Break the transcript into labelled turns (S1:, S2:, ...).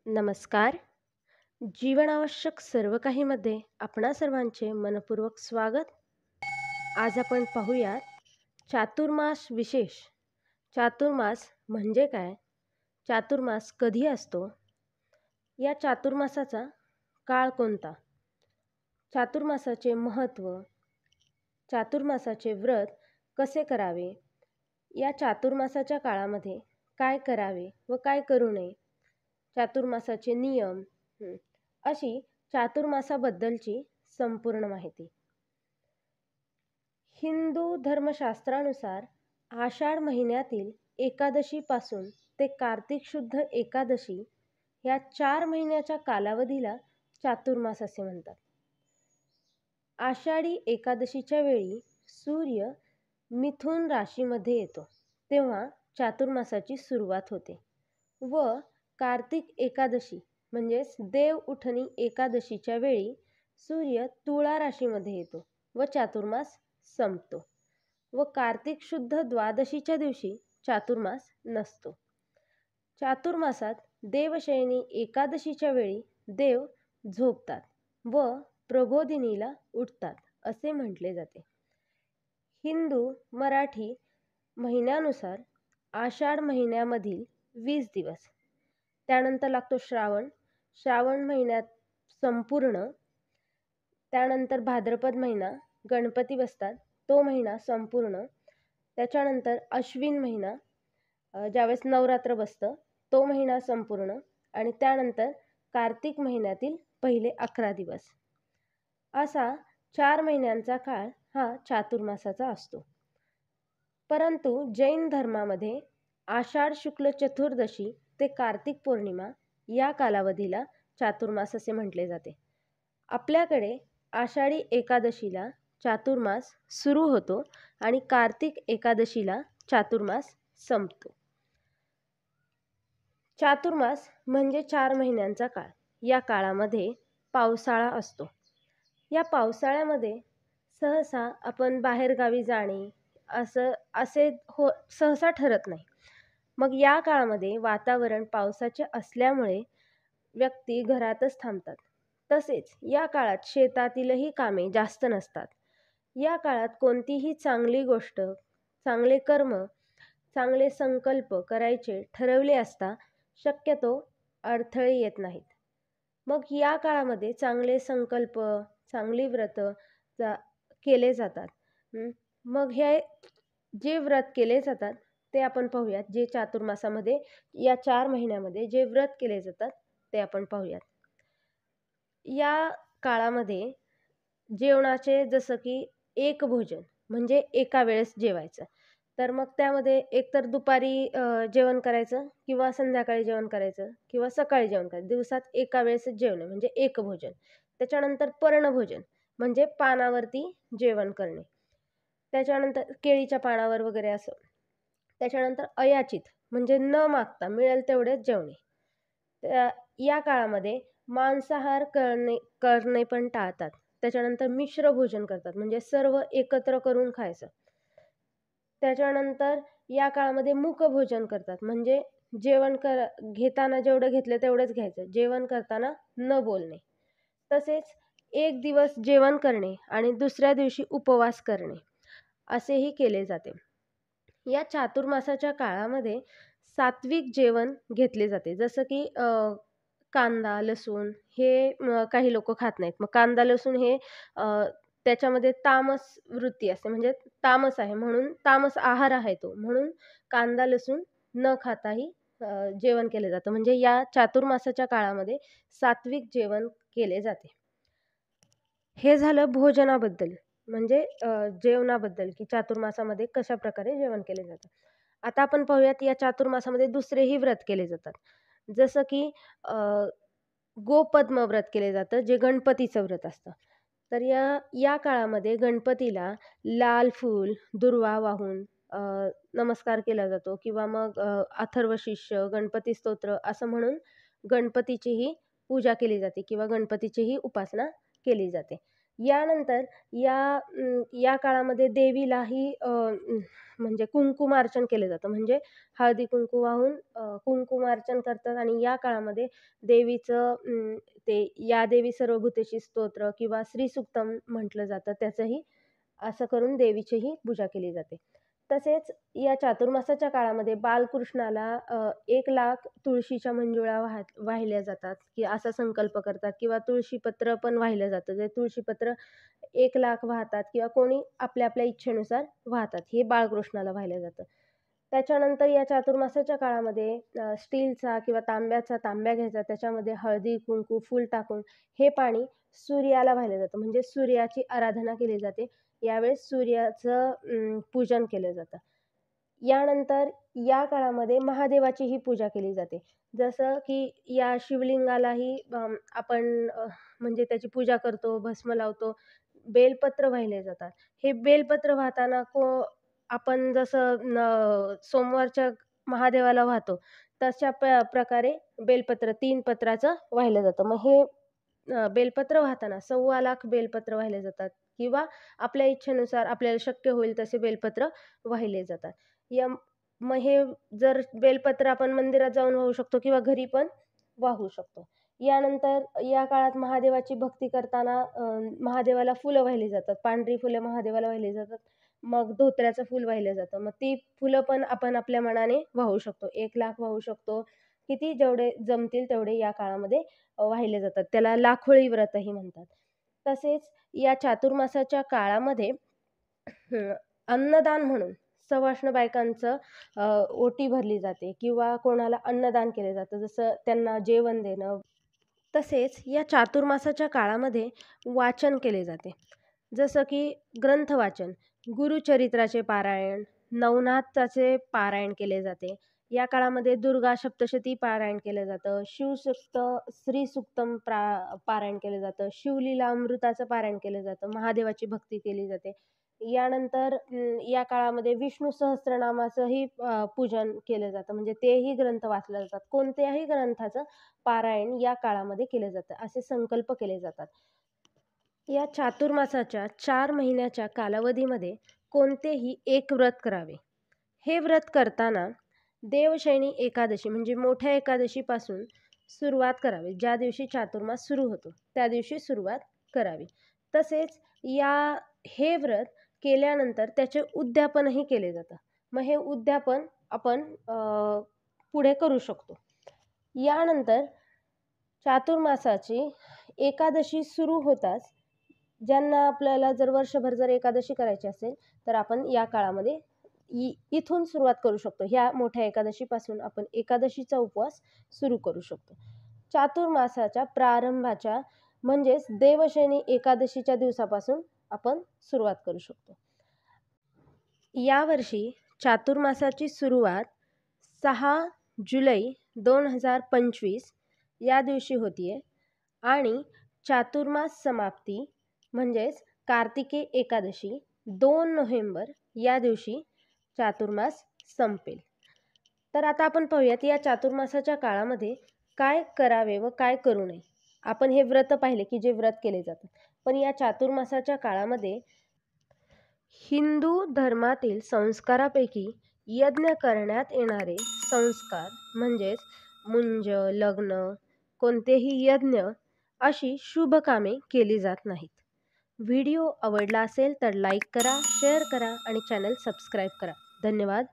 S1: नमस्कार. जीवनावश्यक सर्व काहीमध्ये आपणा सर्वांचे मनपूर्वक स्वागत. आज आपण पाहूयात चातुर्मास विशेष. चातुर्मास म्हणजे काय? चातुर्मास कधी असतो? या चातुर्मासाचा काळ कोणता? चातुर्मासाचे महत्त्व, चातुर्मासाचे व्रत कसे करावे, या चातुर्मासाच्या काळामध्ये काय करावे व काय करू नये, चातुर्मासाचे नियम, अशी चातुर्मासाबद्दलची संपूर्ण माहिती. हिंदू धर्मशास्त्रानुसार आषाढ महिन्यातील एकादशीपासून ते कार्तिक शुद्ध एकादशी या 4 महिन्याच्या कालावधीला चातुर्मास असे म्हणतात. आषाढी एकादशीच्या वेळी सूर्य मिथुन राशीमध्ये येतो, तेव्हा चातुर्मासाची सुरुवात होते व कार्तिक एकादशी म्हणजेच देव उठणी एकादशीच्या वेळी सूर्य तुळा राशीमध्ये येतो व चातुर्मास संपतो व कार्तिक शुद्ध द्वादशीच्या दिवशी चातुर्मास नसतो. चातुर्मासात देवशयनी एकादशीच्या वेळी देव झोपतात व प्रबोधिनीला उठतात असे म्हटले जाते. हिंदू मराठी महिन्यानुसार आषाढ महिन्यामधील 20 दिवस, त्यानंतर लागतो श्रावण महिन्यात संपूर्ण, त्यानंतर भाद्रपद महिना, गणपती बसतात तो महिना संपूर्ण, त्याच्यानंतर अश्विन महिना ज्यावेळेस नवरात्र बसतं तो महिना संपूर्ण, आणि त्यानंतर कार्तिक महिन्यातील पहिले 11 दिवस. असा 4 महिन्यांचा काळ हा चातुर्मासाचा असतो. परंतु जैन धर्मामध्ये आषाढ शुक्ल चतुर्दशी ते कार्तिक पौर्णिमा या कालावधीला चातुर्मास असे म्हटले जाते. आपल्याकडे आषाढी एकादशीला चातुर्मास सुरू होतो आणि कार्तिक एकादशीला चातुर्मास संपतो. चातुर्मास म्हणजे 4 महिन्यांचा काळ. या काळामध्ये पावसाळा असतो. या पावसाळ्यामध्ये सहसा आपण बाहेरगावी जाणे असे सहसा ठरत नाही. मग या काळामध्ये वातावरण पावसाचे असल्यामुळे व्यक्ती घरातच थांबतात. तसेच या काळात शेतातीलही कामे जास्त नसतात. या काळात कोणतीही चांगली गोष्ट, चांगले कर्म, चांगले संकल्प करायचे ठरवले असता शक्यतो अडथळे येत नाहीत. मग या काळामध्ये चांगले संकल्प, चांगली व्रत केले जातात. मग हे जे व्रत केले जातात ते आपण पाहूयात. जे चातुर्मासामध्ये या 4 महिन्यामध्ये जे व्रत केले जातात ते आपण पाहूयात. या काळामध्ये जेवणाचे, जसं की एक भोजन म्हणजे एका वेळेस जेवायचं, तर मग त्यामध्ये एकतर दुपारी जेवण करायचं किंवा संध्याकाळी जेवण करायचं किंवा सकाळी जेवण करायचं. दिवसात एका वेळेसच जेवण म्हणजे एक भोजन. त्याच्यानंतर पर्णभोजन म्हणजे पानावरती जेवण करणे, त्याच्यानंतर केळीच्या पानावर वगैरे असं. त्याच्यानंतर अयाचित म्हणजे न मागता मिळेल तेवढेच जेवणे. या काळामध्ये मांसाहार करणे पण टाळतात. त्याच्यानंतर मिश्र भोजन करतात म्हणजे सर्व एकत्र करून खायचं. त्याच्यानंतर या काळामध्ये मुक भोजन करतात म्हणजे जेवण घेताना जेवढं घेतलं तेवढंच घ्यायचं, जेवण करताना न बोलणे. तसेच एक दिवस जेवण करणे आणि दुसऱ्या दिवशी उपवास करणे असेही केले जाते. या चातुर्मासाच्या काळामध्ये सात्विक जेवण घेतले जाते. जसं की कांदा, लसूण हे काही लोक खात नाहीत. मग कांदा, लसूण हे त्याच्यामध्ये तामस वृत्ती असते, म्हणजे तामस आहे म्हणून तामस आहार आहे तो, म्हणून कांदा, लसूण न खाताही जेवण केले जातं. म्हणजे या चातुर्मासाच्या काळामध्ये सात्विक जेवण केले जाते. हे झालं भोजनाबद्दल, म्हणजे जेवणाबद्दल, की चातुर्मासामध्ये कशा प्रकारे जेवण केले जातं. आता आपण पाहूयात या चातुर्मासामध्ये दुसरेही व्रत केले जातात. जसं की गोपद्म व्रत केले जातं, जे गणपतीचं व्रत असतं. तर या काळामध्ये गणपतीला लाल फूल, दुर्वा वाहून नमस्कार केला जातो किंवा मग अथर्वशीर्ष, गणपती स्तोत्र असं म्हणून गणपतीचीही पूजा केली जाते किंवा गणपतीचीही उपासना केली जाते. यानंतर या काळामध्ये देवीलाही म्हणजे कुंकुमार्चन केलं जातं. म्हणजे हळदी कुंकू वाहून कुंकुमार्चन करतात आणि या काळामध्ये देवीचं ते या देवी सर्वभूतेशी स्तोत्र किंवा श्रीसूक्तम म्हटलं जातं, त्याचंही असं करून देवीचीही पूजा केली जाते. तसेच या चातुर्मासाच्या काळामध्ये बालकृष्णाला 1,00,000 तुळशीच्या मंजुळा वाहिल्या जातात, की असा संकल्प करतात किंवा तुळशीपत्र पण वाहिलं जातं. ते तुळशीपत्र 1,00,000 वाहतात किंवा कोणी आपल्या आपल्या इच्छेनुसार वाहतात. हे बाळकृष्णाला वाहिलं जातं. त्याच्यानंतर या चातुर्मासाच्या काळामध्ये स्टीलचा किंवा तांब्या घ्यायचा, त्याच्यामध्ये हळदी, कुंकू, फूल टाकून हे पाणी सूर्याला वाहिलं जातं. म्हणजे सूर्याची आराधना केली जाते. यावेळेस सूर्याचं पूजन केलं जातं. यानंतर या काळामध्ये महादेवाचीही पूजा केली जाते. जसं की या शिवलिंगालाही आपण म्हणजे त्याची पूजा करतो, भस्म लावतो, बेलपत्र वाहिले जातात. हे बेलपत्र वाहताना आपण जसं सोमवारच्या महादेवाला वाहतो, तशा प्रकारे बेलपत्र 3 पत्राचं वाहिलं जातं. मग हे बेलपत्र वाहताना 2.25 बेलपत्र वाहिले जातात किंवा आपल्या इच्छेनुसार आपल्याला शक्य होईल तसे बेलपत्र वाहिले जातात. मग हे जर बेलपत्र आपण मंदिरात जाऊन वाहू शकतो किंवा घरी पण वाहू शकतो. यानंतर या काळात महादेवाची भक्ती करताना महादेवाला फुलं वाहिली जातात. पांढरी फुलं महादेवाला वाहिली जातात. मग धोत्र्याचं फुल वाहिलं जातं. मग ती फुलं पण आपण आपल्या मनाने वाहू शकतो. 1,00,000 वाहू शकतो. किती जेवढे जमतील तेवढे या काळामध्ये वाहिले जातात. त्याला लाखोळी व्रतही म्हणतात. तसेच या चातुर्मासाच्या काळामध्ये अन्नदान म्हणून सवाष्ण बायकांचं ओटी भरली जाते किंवा कोणाला अन्नदान केलं जातं, जसं त्यांना जेवण देणं. तसेच या चातुर्मासाच्या काळामध्ये वाचन केले जाते, जसं की ग्रंथ वाचन, गुरुचरित्राचे पारायण, नवनाथाचे पारायण केले जाते. या काळामध्ये दुर्गा सप्तशती पारायण केलं जातं, शिवसूक्त, श्रीसूक्तम पारायण केलं जातं, शिवलीला अमृताचं पारायण केलं जातं, महादेवाची भक्ती केली जाते. यानंतर या काळामध्ये विष्णू सहस्त्रनामाचंही पूजन केलं जातं. म्हणजे तेही ग्रंथ वाचले जातात. कोणत्याही ग्रंथाचं पारायण या काळामध्ये केलं जातं, असे संकल्प केले जातात. या चातुर्मासाच्या 4 महिन्याच्या कालावधीमध्ये कोणतेही एक व्रत करावे. हे व्रत करताना देवशयनी एकादशी म्हणजे मोठ्या एकादशीपासून सुरुवात करावी. ज्या दिवशी चातुर्मास सुरू होतो त्या दिवशी सुरुवात करावी. तसेच हे व्रत केल्यानंतर त्याचे उद्यापनही केले जातं. मग हे उद्यापन आपण पुढे करू शकतो. यानंतर चातुर्मासाची एकादशी सुरू होताच ज्यांना आपल्याला जर वर्षभर जर एकादशी करायची असेल तर आपण या काळामध्ये इथून सुरुवात करू शकतो. ह्या मोठ्या एकादशीपासून आपण एकादशीचा उपवास सुरू करू शकतो. चातुर्मासाच्या प्रारंभाच्या म्हणजेच देवशयनी एकादशीच्या दिवसापासून आपण सुरुवात करू शकतो. यावर्षी चातुर्मासाची सुरुवात 6 जुलै 2025 या दिवशी होतीये आणि चातुर्मास समाप्ती म्हणजेच कार्तिकी एकादशी 2 नोव्हेंबर या दिवशी चातुर्मास संपेल. तर आता आपण पाहूयात या चातुर्मासाच्या काळामध्ये काय करावे व काय करू नये. आपण हे व्रत पाहिले की जे व्रत केले जातात, पण या चातुर्मासाच्या काळामध्ये हिंदू धर्मातील संस्कारापैकी यज्ञ करण्यात येणारे संस्कार म्हणजेच मुंज, लग्न, कोणतेही यज्ञ अशी शुभ कामे केली जात नाहीत. व्हिडिओ आवडला असेल तर लाईक करा, शेअर करा आणि चॅनल सबस्क्राईब करा. धन्यवाद.